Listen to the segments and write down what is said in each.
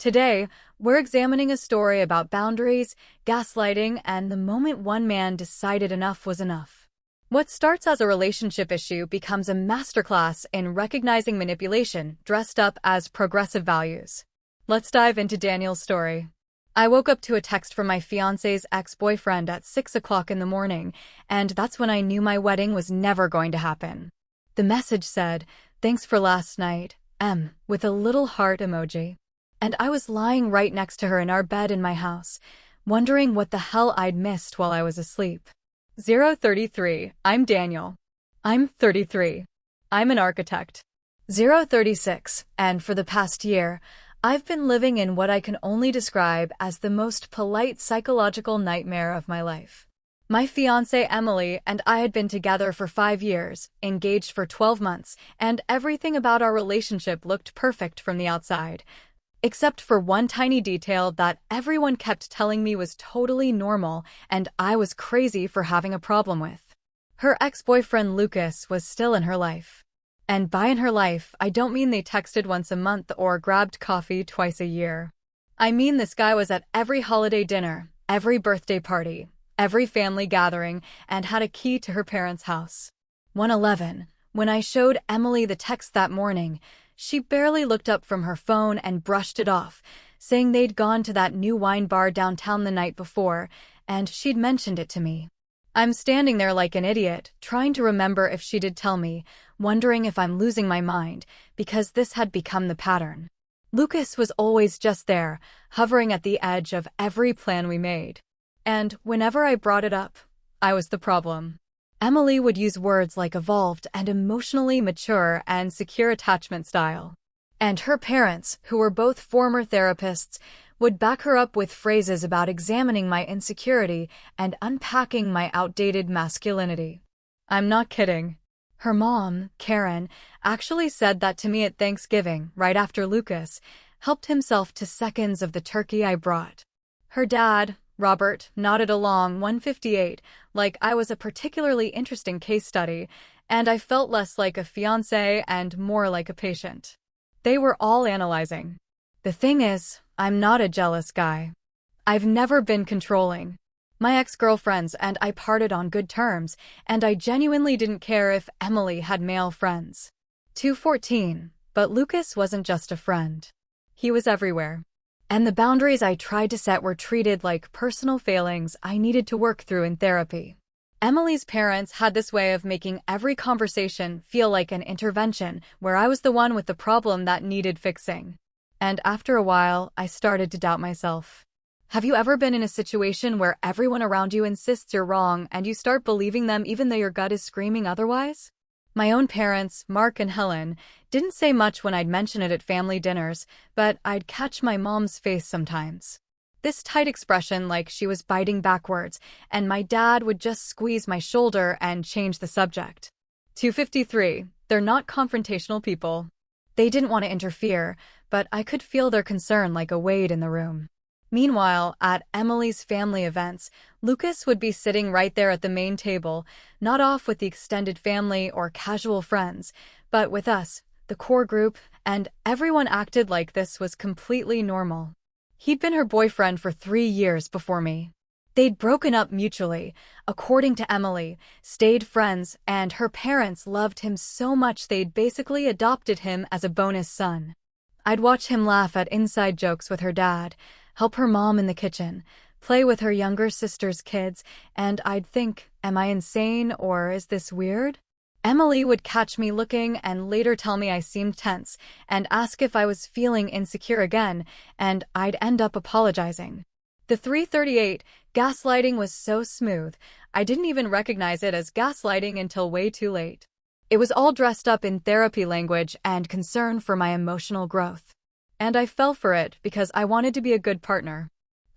Today, we're examining a story about boundaries, gaslighting, and the moment one man decided enough was enough. What starts as a relationship issue becomes a masterclass in recognizing manipulation dressed up as progressive values. Let's dive into Daniel's story. I woke up to a text from my fiancé's ex-boyfriend at 6 o'clock in the morning, and that's when I knew my wedding was never going to happen. The message said, "Thanks for last night, M," with a little heart emoji. And I was lying right next to her in our bed in my house, wondering what the hell I'd missed while I was asleep. 033, I'm Daniel. I'm 33. I'm an architect. 036, and for the past year, I've been living in what I can only describe as the most polite psychological nightmare of my life. My fiancée Emily and I had been together for 5 years, engaged for 12 months, and everything about our relationship looked perfect from the outside, except for one tiny detail that everyone kept telling me was totally normal and I was crazy for having a problem with. Her ex-boyfriend Lucas was still in her life. And by in her life, I don't mean they texted once a month or grabbed coffee twice a year. I mean this guy was at every holiday dinner, every birthday party, every family gathering, and had a key to her parents' house. 111. When I showed Emily the text that morning, she barely looked up from her phone and brushed it off, saying they'd gone to that new wine bar downtown the night before, and she'd mentioned it to me. I'm standing there like an idiot, trying to remember if she did tell me, wondering if I'm losing my mind, because this had become the pattern. Lucas was always just there, hovering at the edge of every plan we made. And whenever I brought it up, I was the problem. Emily would use words like evolved and emotionally mature and secure attachment style. And her parents, who were both former therapists, would back her up with phrases about examining my insecurity and unpacking my outdated masculinity. I'm not kidding. Her mom, Karen, actually said that to me at Thanksgiving, right after Lucas helped himself to seconds of the turkey I brought. Her dad, Robert, nodded along 158, like I was a particularly interesting case study, and I felt less like a fiancé and more like a patient. They were all analyzing. The thing is, I'm not a jealous guy. I've never been controlling. My ex-girlfriends and I parted on good terms, and I genuinely didn't care if Emily had male friends. 214, but Lucas wasn't just a friend. He was everywhere. And the boundaries I tried to set were treated like personal failings I needed to work through in therapy. Emily's parents had this way of making every conversation feel like an intervention where I was the one with the problem that needed fixing. And after a while, I started to doubt myself. Have you ever been in a situation where everyone around you insists you're wrong and you start believing them even though your gut is screaming otherwise? My own parents, Mark and Helen, didn't say much when I'd mention it at family dinners, but I'd catch my mom's face sometimes. This tight expression like she was biting backwards, and my dad would just squeeze my shoulder and change the subject. 253. They're not confrontational people. They didn't want to interfere, but I could feel their concern like a weight in the room. Meanwhile, at Emily's family events, Lucas would be sitting right there at the main table, not off with the extended family or casual friends, but with us, the core group, and everyone acted like this was completely normal. He'd been her boyfriend for 3 years before me. They'd broken up mutually, according to Emily, stayed friends, and her parents loved him so much they'd basically adopted him as a bonus son. I'd watch him laugh at inside jokes with her dad, help her mom in the kitchen, play with her younger sister's kids, and I'd think, am I insane or is this weird? Emily would catch me looking and later tell me I seemed tense and ask if I was feeling insecure again, and I'd end up apologizing. The 338 gaslighting was so smooth, I didn't even recognize it as gaslighting until way too late. It was all dressed up in therapy language and concern for my emotional growth. And I fell for it because I wanted to be a good partner.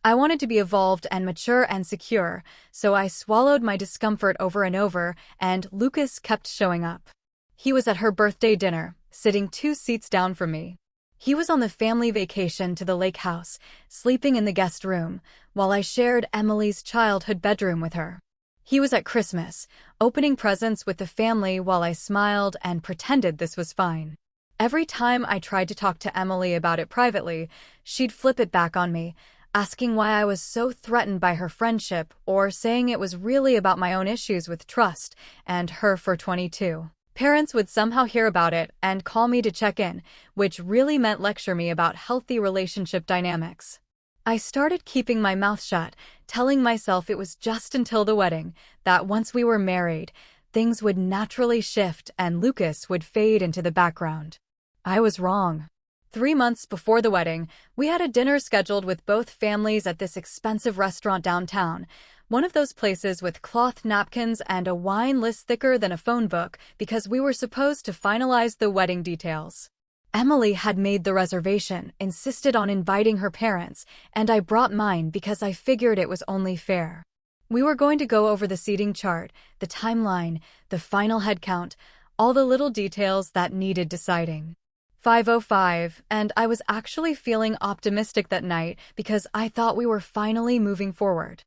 I wanted to be evolved and mature and secure, so I swallowed my discomfort over and over, and Lucas kept showing up. He was at her birthday dinner, sitting 2 seats down from me. He was on the family vacation to the lake house, sleeping in the guest room, while I shared Emily's childhood bedroom with her. He was at Christmas, opening presents with the family while I smiled and pretended this was fine. Every time I tried to talk to Emily about it privately, she'd flip it back on me, asking why I was so threatened by her friendship or saying it was really about my own issues with trust and her for 22. Parents would somehow hear about it and call me to check in, which really meant lecture me about healthy relationship dynamics. I started keeping my mouth shut, telling myself it was just until the wedding, that once we were married, things would naturally shift and Lucas would fade into the background. I was wrong. 3 months before the wedding, we had a dinner scheduled with both families at this expensive restaurant downtown, one of those places with cloth napkins and a wine list thicker than a phone book because we were supposed to finalize the wedding details. Emily had made the reservation, insisted on inviting her parents, and I brought mine because I figured it was only fair. We were going to go over the seating chart, the timeline, the final head count, all the little details that needed deciding. 5:05, and I was actually feeling optimistic that night because I thought we were finally moving forward.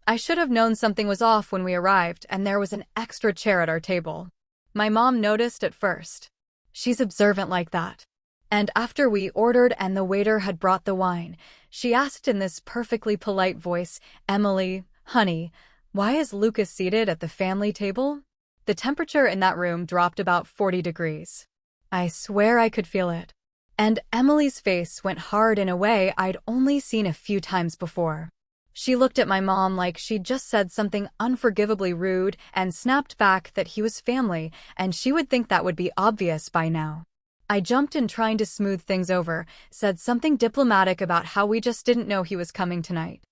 I should have known something was off when we arrived and there was an extra chair at our table. My mom noticed at first. She's observant like that. And after we ordered and the waiter had brought the wine, she asked in this perfectly polite voice, "Emily, honey, why is Lucas seated at the family table?" The temperature in that room dropped about 40 degrees. I swear I could feel it. And Emily's face went hard in a way I'd only seen a few times before. She looked at my mom like she'd just said something unforgivably rude and snapped back that he was family and she would think that would be obvious by now. I jumped in trying to smooth things over, said something diplomatic about how we just didn't know he was coming tonight.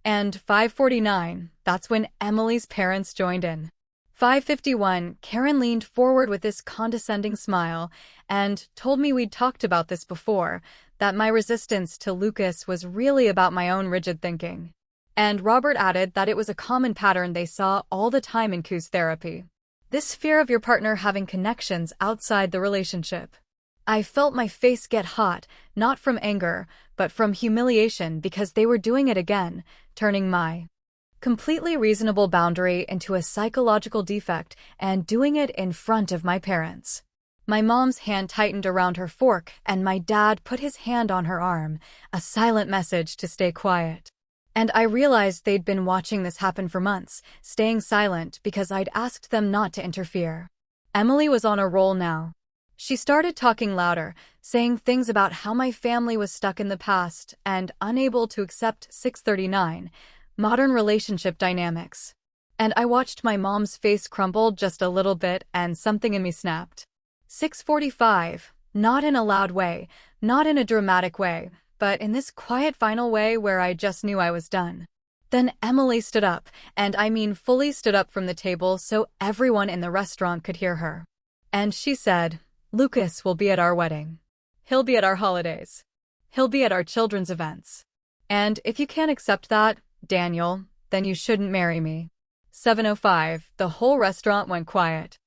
And 5:49, that's when Emily's parents joined in. 5:51, Karen leaned forward with this condescending smile and told me we'd talked about this before, that my resistance to Lucas was really about my own rigid thinking. And Robert added that it was a common pattern they saw all the time in couples therapy. This fear of your partner having connections outside the relationship. I felt my face get hot, not from anger, but from humiliation because they were doing it again, turning my completely reasonable boundary into a psychological defect and doing it in front of my parents. My mom's hand tightened around her fork and my dad put his hand on her arm, a silent message to stay quiet. And I realized they'd been watching this happen for months, staying silent because I'd asked them not to interfere. Emily was on a roll now. She started talking louder, saying things about how my family was stuck in the past and unable to accept 639, modern relationship dynamics. And I watched my mom's face crumble just a little bit and something in me snapped. 6:45, not in a loud way, not in a dramatic way, but in this quiet final way where I just knew I was done. Then Emily stood up, and I mean fully stood up from the table so everyone in the restaurant could hear her. And she said, "Lucas will be at our wedding. He'll be at our holidays. He'll be at our children's events. And if you can't accept that, Daniel, then you shouldn't marry me." 7:05, the whole restaurant went quiet.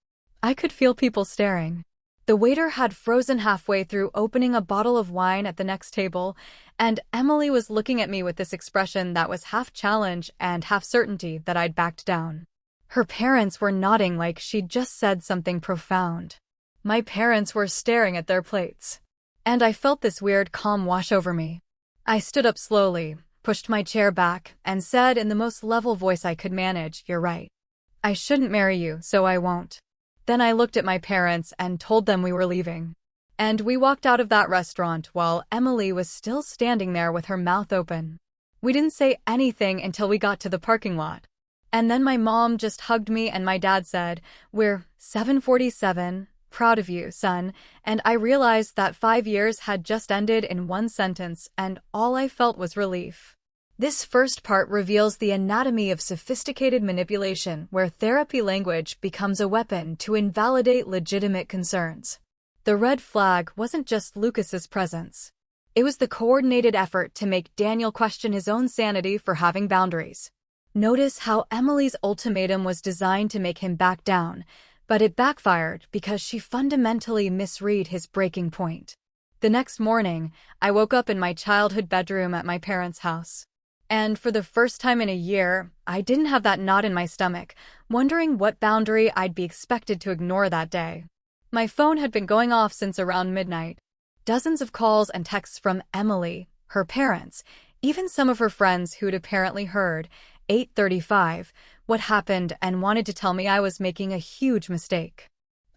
I could feel people staring. The waiter had frozen halfway through opening a bottle of wine at the next table, and Emily was looking at me with this expression that was half challenge and half certainty that I'd backed down. Her parents were nodding like she'd just said something profound. My parents were staring at their plates. And I felt this weird calm wash over me. I stood up slowly, pushed my chair back, and said in the most level voice I could manage, "You're right. I shouldn't marry you, so I won't." Then I looked at my parents and told them we were leaving. And we walked out of that restaurant while Emily was still standing there with her mouth open. We didn't say anything until we got to the parking lot. And then my mom just hugged me and my dad said, "We're 7:47, proud of you, son." And I realized that 5 years had just ended in one sentence and all I felt was relief. This first part reveals the anatomy of sophisticated manipulation where therapy language becomes a weapon to invalidate legitimate concerns. The red flag wasn't just Lucas's presence. It was the coordinated effort to make Daniel question his own sanity for having boundaries. Notice how Emily's ultimatum was designed to make him back down, but it backfired because she fundamentally misread his breaking point. The next morning, I woke up in my childhood bedroom at my parents' house. And for the first time in a year, I didn't have that knot in my stomach, wondering what boundary I'd be expected to ignore that day. My phone had been going off since around midnight. Dozens of calls and texts from Emily, her parents, even some of her friends who'd apparently heard, 8:35, what happened and wanted to tell me I was making a huge mistake.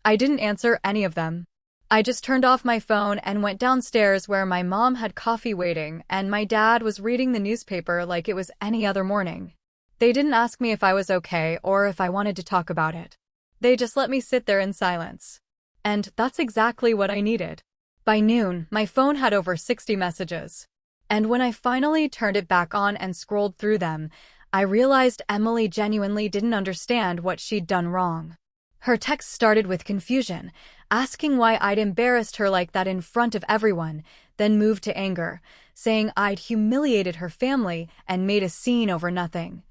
I didn't answer any of them. I just turned off my phone and went downstairs where my mom had coffee waiting and my dad was reading the newspaper like it was any other morning. They didn't ask me if I was okay or if I wanted to talk about it. They just let me sit there in silence. And that's exactly what I needed. By noon, my phone had over 60 messages. And when I finally turned it back on and scrolled through them, I realized Emily genuinely didn't understand what she'd done wrong. Her text started with confusion, asking why I'd embarrassed her like that in front of everyone, then moved to anger, saying I'd humiliated her family and made a scene over nothing.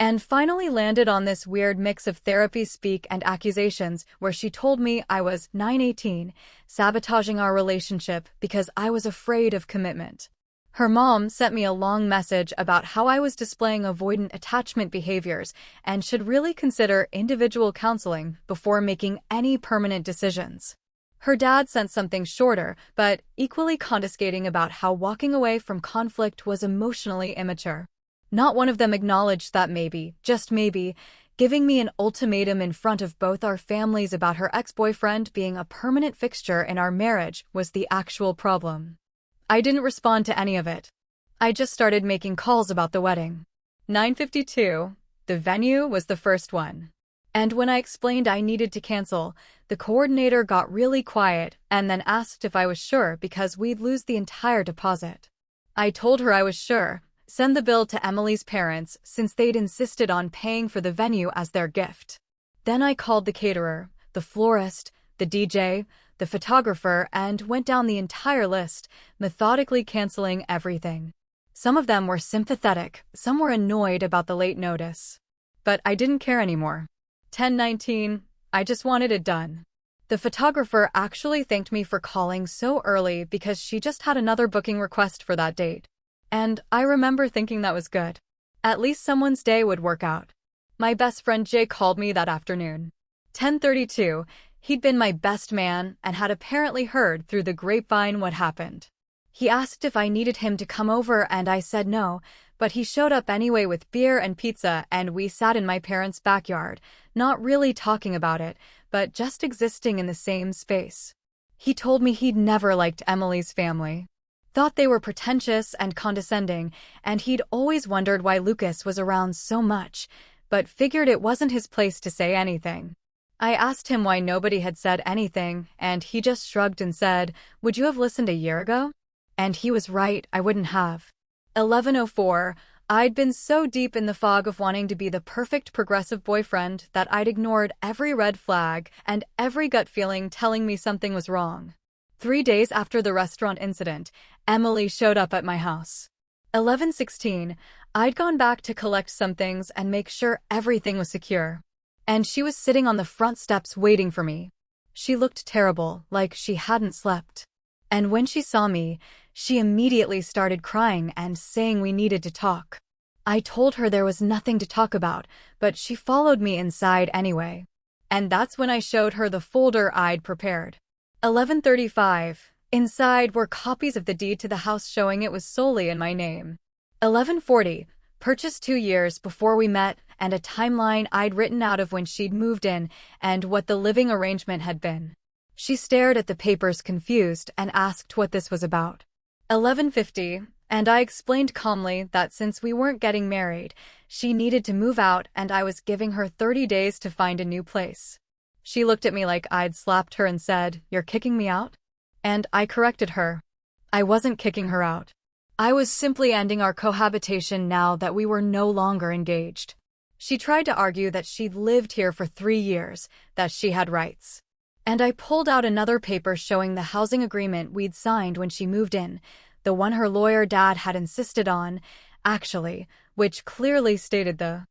And finally landed on this weird mix of therapy speak and accusations where she told me I was 918, sabotaging our relationship because I was afraid of commitment. Her mom sent me a long message about how I was displaying avoidant attachment behaviors and should really consider individual counseling before making any permanent decisions. Her dad sent something shorter, but equally condescending about how walking away from conflict was emotionally immature. Not one of them acknowledged that maybe, just maybe, giving me an ultimatum in front of both our families about her ex-boyfriend being a permanent fixture in our marriage was the actual problem. I didn't respond to any of it. I just started making calls about the wedding. 9:52, the venue was the first one. And when I explained I needed to cancel, the coordinator got really quiet and then asked if I was sure because we'd lose the entire deposit. I told her I was sure. Send the bill to Emily's parents since they'd insisted on paying for the venue as their gift. Then I called the caterer, the florist, the DJ, the photographer, and went down the entire list, methodically canceling everything. Some of them were sympathetic, some were annoyed about the late notice. But I didn't care anymore. 10:19, I just wanted it done. The photographer actually thanked me for calling so early because she just had another booking request for that date. And I remember thinking that was good. At least someone's day would work out. My best friend Jay called me that afternoon. 10:32, he'd been my best man and had apparently heard through the grapevine what happened. He asked if I needed him to come over and I said no, but he showed up anyway with beer and pizza and we sat in my parents' backyard, not really talking about it, but just existing in the same space. He told me he'd never liked Emily's family. Thought they were pretentious and condescending, and he'd always wondered why Lucas was around so much, but figured it wasn't his place to say anything. I asked him why nobody had said anything, and he just shrugged and said, "Would you have listened a year ago?" And he was right, I wouldn't have. 11:04, I'd been so deep in the fog of wanting to be the perfect progressive boyfriend that I'd ignored every red flag and every gut feeling telling me something was wrong. 3 days after the restaurant incident, Emily showed up at my house. 11:16, I'd gone back to collect some things and make sure everything was secure. And she was sitting on the front steps waiting for me. She looked terrible, like she hadn't slept. And when she saw me, she immediately started crying and saying we needed to talk. I told her there was nothing to talk about, but she followed me inside anyway. And that's when I showed her the folder I'd prepared. 11:35. Inside were copies of the deed to the house showing it was solely in my name. 11:40. Purchased 2 years before we met and a timeline I'd written out of when she'd moved in and what the living arrangement had been. She stared at the papers confused and asked what this was about. 11:50. And I explained calmly that since we weren't getting married, she needed to move out and I was giving her 30 days to find a new place. She looked at me like I'd slapped her and said, "You're kicking me out?" And I corrected her. I wasn't kicking her out. I was simply ending our cohabitation now that we were no longer engaged. She tried to argue that she'd lived here for 3 years, that she had rights. And I pulled out another paper showing the housing agreement we'd signed when she moved in, the one her lawyer dad had insisted on, actually, which clearly stated the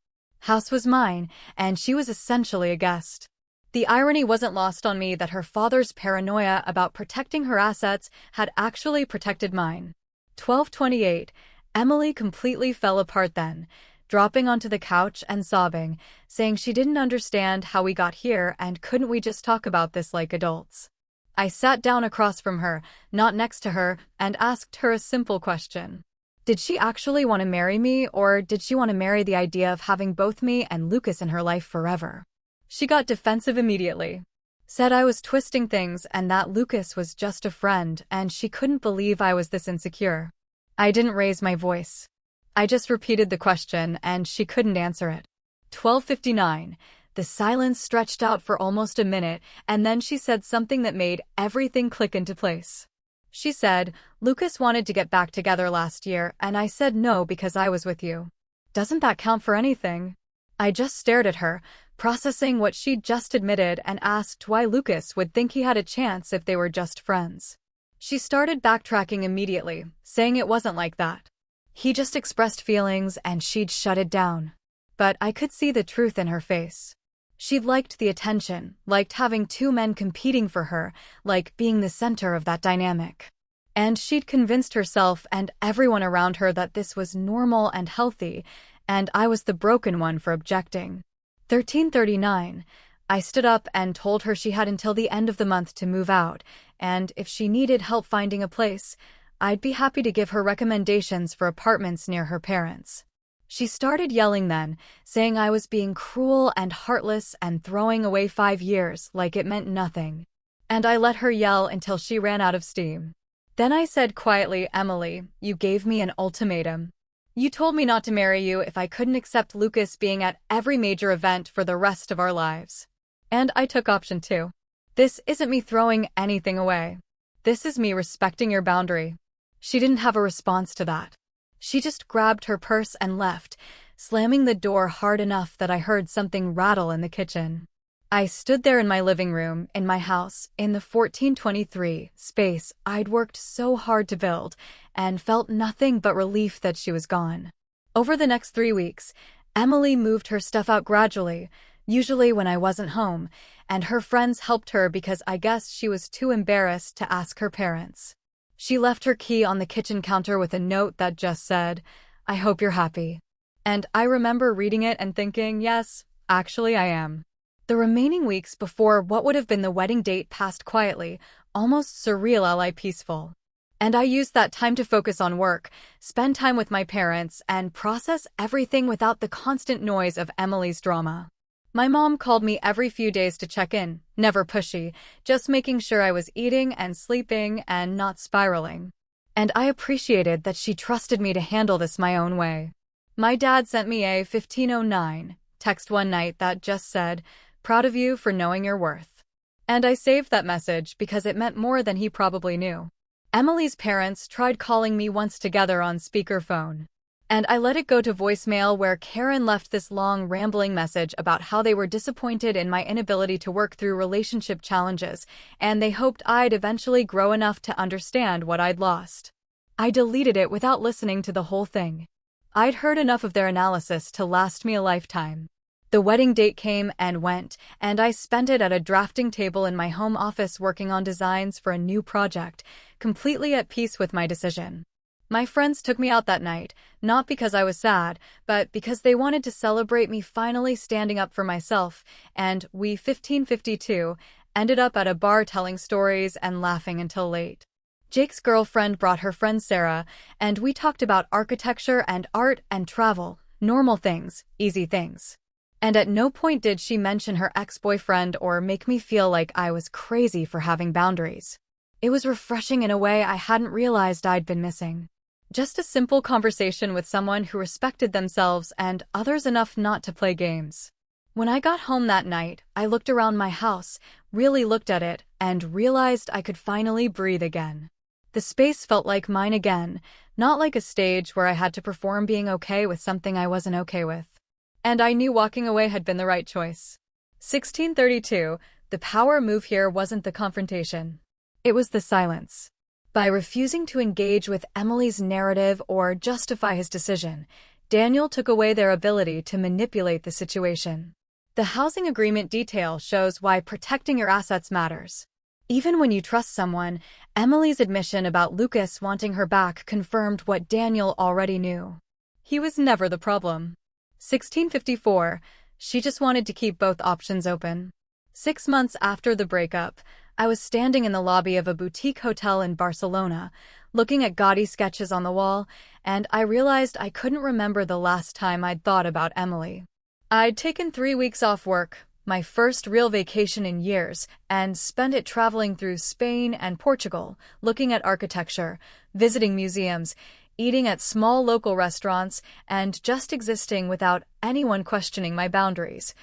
house was mine, and she was essentially a guest. The irony wasn't lost on me that her father's paranoia about protecting her assets had actually protected mine. 12:28, Emily completely fell apart then, dropping onto the couch and sobbing, saying she didn't understand how we got here and couldn't we just talk about this like adults. I sat down across from her, not next to her, and asked her a simple question. Did she actually want to marry me, or did she want to marry the idea of having both me and Lucas in her life forever? She got defensive immediately. Said I was twisting things and that Lucas was just a friend and she couldn't believe I was this insecure. I didn't raise my voice. I just repeated the question and she couldn't answer it. 12:59. The silence stretched out for almost a minute and then she said something that made everything click into place. She said, Lucas wanted to get back together last year and I said no because I was with you. Doesn't that count for anything? I just stared at her, processing what she'd just admitted and asked why Lucas would think he had a chance if they were just friends. She started backtracking immediately, saying it wasn't like that. He just expressed feelings and she'd shut it down. But I could see the truth in her face. She'd liked the attention, liked having two men competing for her, like being the center of that dynamic. And she'd convinced herself and everyone around her that this was normal and healthy, and I was the broken one for objecting. 13:39. I stood up and told her she had until the end of the month to move out, and if she needed help finding a place, I'd be happy to give her recommendations for apartments near her parents. She started yelling then, saying I was being cruel and heartless and throwing away 5 years like it meant nothing. And I let her yell until she ran out of steam. Then I said quietly, Emily, you gave me an ultimatum. You told me not to marry you if I couldn't accept Lucas being at every major event for the rest of our lives. And I took option 2. This isn't me throwing anything away. This is me respecting your boundary. She didn't have a response to that. She just grabbed her purse and left, slamming the door hard enough that I heard something rattle in the kitchen. I stood there in my living room, in my house, in the 1423 space I'd worked so hard to build, and felt nothing but relief that she was gone. Over the next 3 weeks, Emily moved her stuff out gradually, usually when I wasn't home, and her friends helped her because I guess she was too embarrassed to ask her parents. She left her key on the kitchen counter with a note that just said, I hope you're happy. And I remember reading it and thinking, yes, actually I am. The remaining weeks before what would have been the wedding date passed quietly, almost surreal peaceful. And I used that time to focus on work, spend time with my parents, and process everything without the constant noise of Emily's drama. My mom called me every few days to check in, never pushy, just making sure I was eating and sleeping and not spiraling. And I appreciated that she trusted me to handle this my own way. My dad sent me a 1509 text one night that just said, proud of you for knowing your worth. And I saved that message because it meant more than he probably knew. Emily's parents tried calling me once together on speakerphone. And I let it go to voicemail where Karen left this long rambling message about how they were disappointed in my inability to work through relationship challenges, and they hoped I'd eventually grow enough to understand what I'd lost. I deleted it without listening to the whole thing. I'd heard enough of their analysis to last me a lifetime. The wedding date came and went, and I spent it at a drafting table in my home office working on designs for a new project, completely at peace with my decision. My friends took me out that night, not because I was sad, but because they wanted to celebrate me finally standing up for myself, and we 1552 ended up at a bar telling stories and laughing until late. Jake's girlfriend brought her friend Sarah, and we talked about architecture and art and travel, normal things, easy things. And at no point did she mention her ex-boyfriend or make me feel like I was crazy for having boundaries. It was refreshing in a way I hadn't realized I'd been missing. Just a simple conversation with someone who respected themselves and others enough not to play games. When I got home that night, I looked around my house, really looked at it, and realized I could finally breathe again. The space felt like mine again, not like a stage where I had to perform being okay with something I wasn't okay with. And I knew walking away had been the right choice. 1632, the power move here wasn't the confrontation. It was the silence. By refusing to engage with Emily's narrative or justify his decision, Daniel took away their ability to manipulate the situation. The housing agreement detail shows why protecting your assets matters. Even when you trust someone, Emily's admission about Lucas wanting her back confirmed what Daniel already knew. He was never the problem. 1654. She just wanted to keep both options open. 6 months after the breakup, I was standing in the lobby of a boutique hotel in Barcelona, looking at gaudy sketches on the wall, and I realized I couldn't remember the last time I'd thought about Emily. I'd taken 3 weeks off work, my first real vacation in years, and spent it traveling through Spain and Portugal, looking at architecture, visiting museums, eating at small local restaurants, and just existing without anyone questioning my boundaries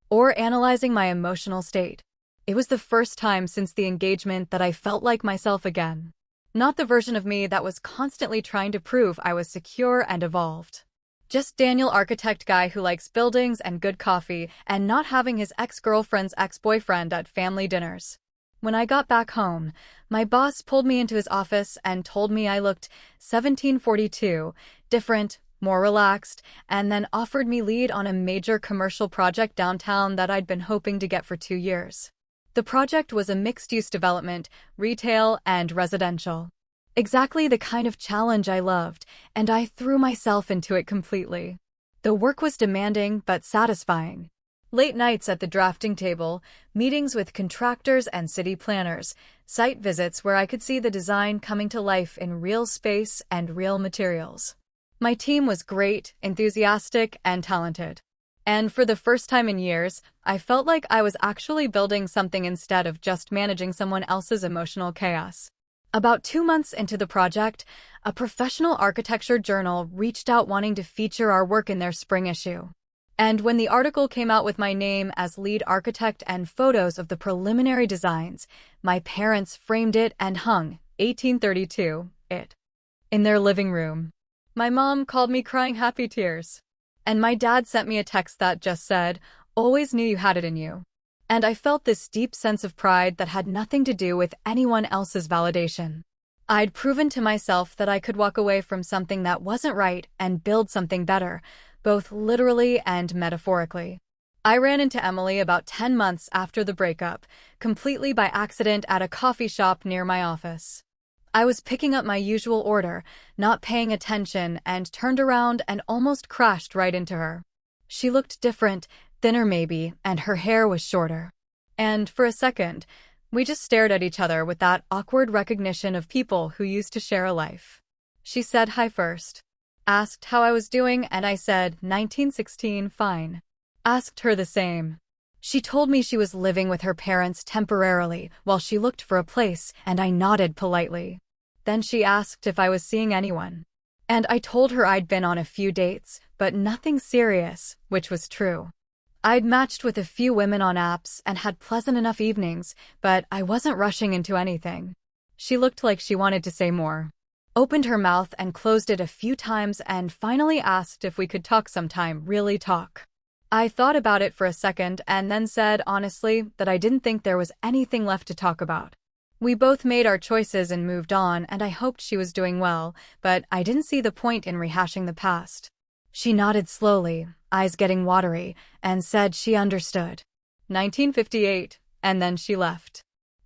or analyzing my emotional state. It was the first time since the engagement that I felt like myself again. Not the version of me that was constantly trying to prove I was secure and evolved. Just Daniel, architect guy who likes buildings and good coffee and not having his ex-girlfriend's ex-boyfriend at family dinners. When I got back home, my boss pulled me into his office and told me I looked 1742, different, more relaxed, and then offered me lead on a major commercial project downtown that I'd been hoping to get for 2 years. The project was a mixed-use development, retail and residential. Exactly the kind of challenge I loved, and I threw myself into it completely. The work was demanding but satisfying. Late nights at the drafting table, meetings with contractors and city planners, site visits where I could see the design coming to life in real space and real materials. My team was great, enthusiastic, and talented. And for the first time in years, I felt like I was actually building something instead of just managing someone else's emotional chaos. About 2 months into the project, a professional architecture journal reached out wanting to feature our work in their spring issue. And when the article came out with my name as lead architect and photos of the preliminary designs, my parents framed it and hung 1832 it in their living room. My mom called me crying happy tears. And my dad sent me a text that just said, "Always knew you had it in you." And I felt this deep sense of pride that had nothing to do with anyone else's validation. I'd proven to myself that I could walk away from something that wasn't right and build something better, both literally and metaphorically. I ran into Emily about 10 months after the breakup, completely by accident at a coffee shop near my office. I was picking up my usual order, not paying attention, and turned around and almost crashed right into her. She looked different, thinner maybe, and her hair was shorter. And for a second, we just stared at each other with that awkward recognition of people who used to share a life. She said hi first. Asked how I was doing, and I said 1916 fine. Asked her the same. She told me she was living with her parents temporarily while she looked for a place, and I nodded politely. Then she asked if I was seeing anyone. And I told her I'd been on a few dates, but nothing serious, which was true. I'd matched with a few women on apps and had pleasant enough evenings, but I wasn't rushing into anything. She looked like she wanted to say more. Opened her mouth and closed it a few times and finally asked if we could talk sometime, really talk. I thought about it for a second and then said honestly that I didn't think there was anything left to talk about. We both made our choices and moved on, and I hoped she was doing well, but I didn't see the point in rehashing the past. She nodded slowly, eyes getting watery, and said she understood. 1958, and then she left.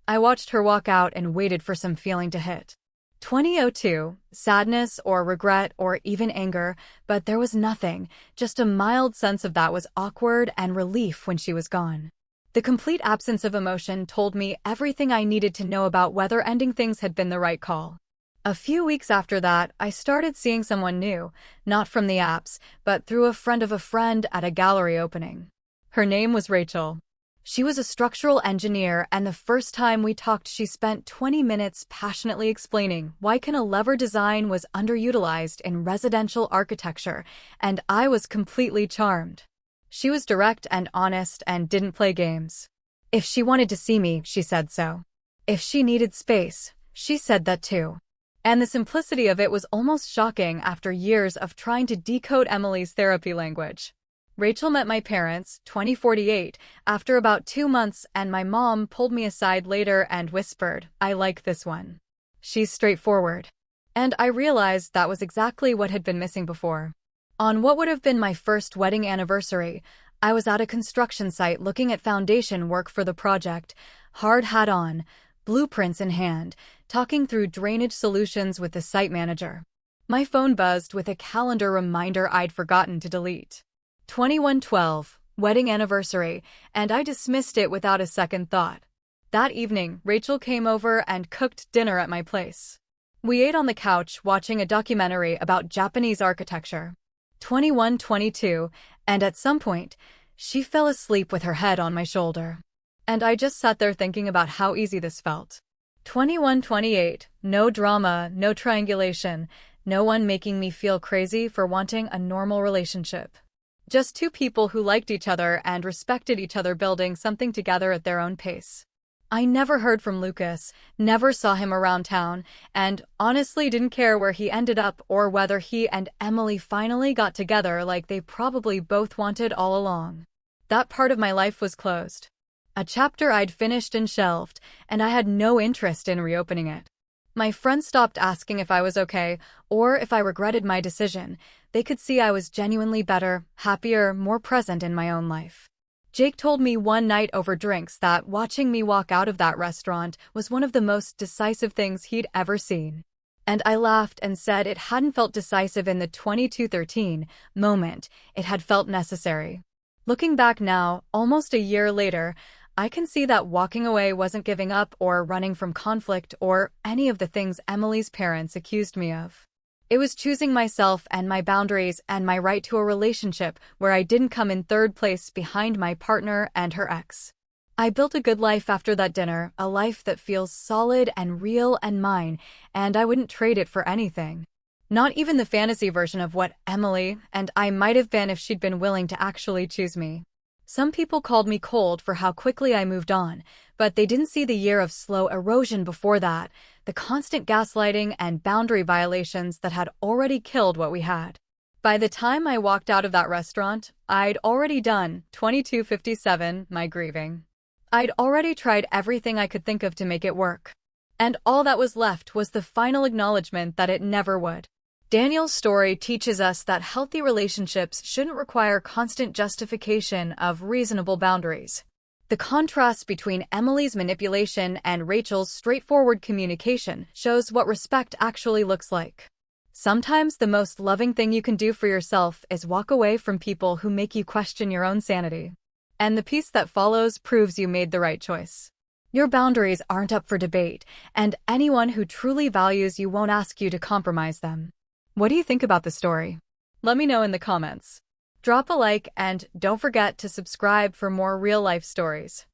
I watched her walk out and waited for some feeling to hit. 2002, sadness or regret or even anger, but there was nothing, just a mild sense of that was awkward and relief when she was gone. The complete absence of emotion told me everything I needed to know about whether ending things had been the right call. A few weeks after that, I started seeing someone new, not from the apps, but through a friend of a friend at a gallery opening. Her name was Rachel. She was a structural engineer, and the first time we talked she spent 20 minutes passionately explaining why cantilever design was underutilized in residential architecture, and I was completely charmed. She was direct and honest and didn't play games. If she wanted to see me, she said so. If she needed space, she said that too. And the simplicity of it was almost shocking after years of trying to decode Emily's therapy language. Rachel met my parents, 2048, after about 2 months, and my mom pulled me aside later and whispered, "I like this one. She's straightforward." And I realized that was exactly what had been missing before. On what would have been my first wedding anniversary, I was at a construction site looking at foundation work for the project, hard hat on, blueprints in hand, talking through drainage solutions with the site manager. My phone buzzed with a calendar reminder I'd forgotten to delete. 2112, wedding anniversary, and I dismissed it without a second thought. That evening, Rachel came over and cooked dinner at my place. We ate on the couch watching a documentary about Japanese architecture. 2122, and at some point, she fell asleep with her head on my shoulder. And I just sat there thinking about how easy this felt. 2128, no drama, no triangulation, no one making me feel crazy for wanting a normal relationship. Just two people who liked each other and respected each other building something together at their own pace. I never heard from Lucas, never saw him around town, and honestly didn't care where he ended up or whether he and Emily finally got together like they probably both wanted all along. That part of my life was closed. A chapter I'd finished and shelved, and I had no interest in reopening it. My friends stopped asking if I was okay or if I regretted my decision. They could see I was genuinely better, happier, more present in my own life. Jake told me one night over drinks that watching me walk out of that restaurant was one of the most decisive things he'd ever seen. And I laughed and said it hadn't felt decisive in the 2213 moment, it had felt necessary. Looking back now, almost a year later, I can see that walking away wasn't giving up or running from conflict or any of the things Emily's parents accused me of. It was choosing myself and my boundaries and my right to a relationship where I didn't come in third place behind my partner and her ex. I built a good life after that dinner, a life that feels solid and real and mine, and I wouldn't trade it for anything. Not even the fantasy version of what Emily and I might have been if she'd been willing to actually choose me. Some people called me cold for how quickly I moved on, but they didn't see the year of slow erosion before that, the constant gaslighting and boundary violations that had already killed what we had. By the time I walked out of that restaurant, I'd already done 2257, my grieving. I'd already tried everything I could think of to make it work. And all that was left was the final acknowledgement that it never would. Daniel's story teaches us that healthy relationships shouldn't require constant justification of reasonable boundaries. The contrast between Emily's manipulation and Rachel's straightforward communication shows what respect actually looks like. Sometimes the most loving thing you can do for yourself is walk away from people who make you question your own sanity. And the peace that follows proves you made the right choice. Your boundaries aren't up for debate, and anyone who truly values you won't ask you to compromise them. What do you think about the story? Let me know in the comments. Drop a like and don't forget to subscribe for more real-life stories.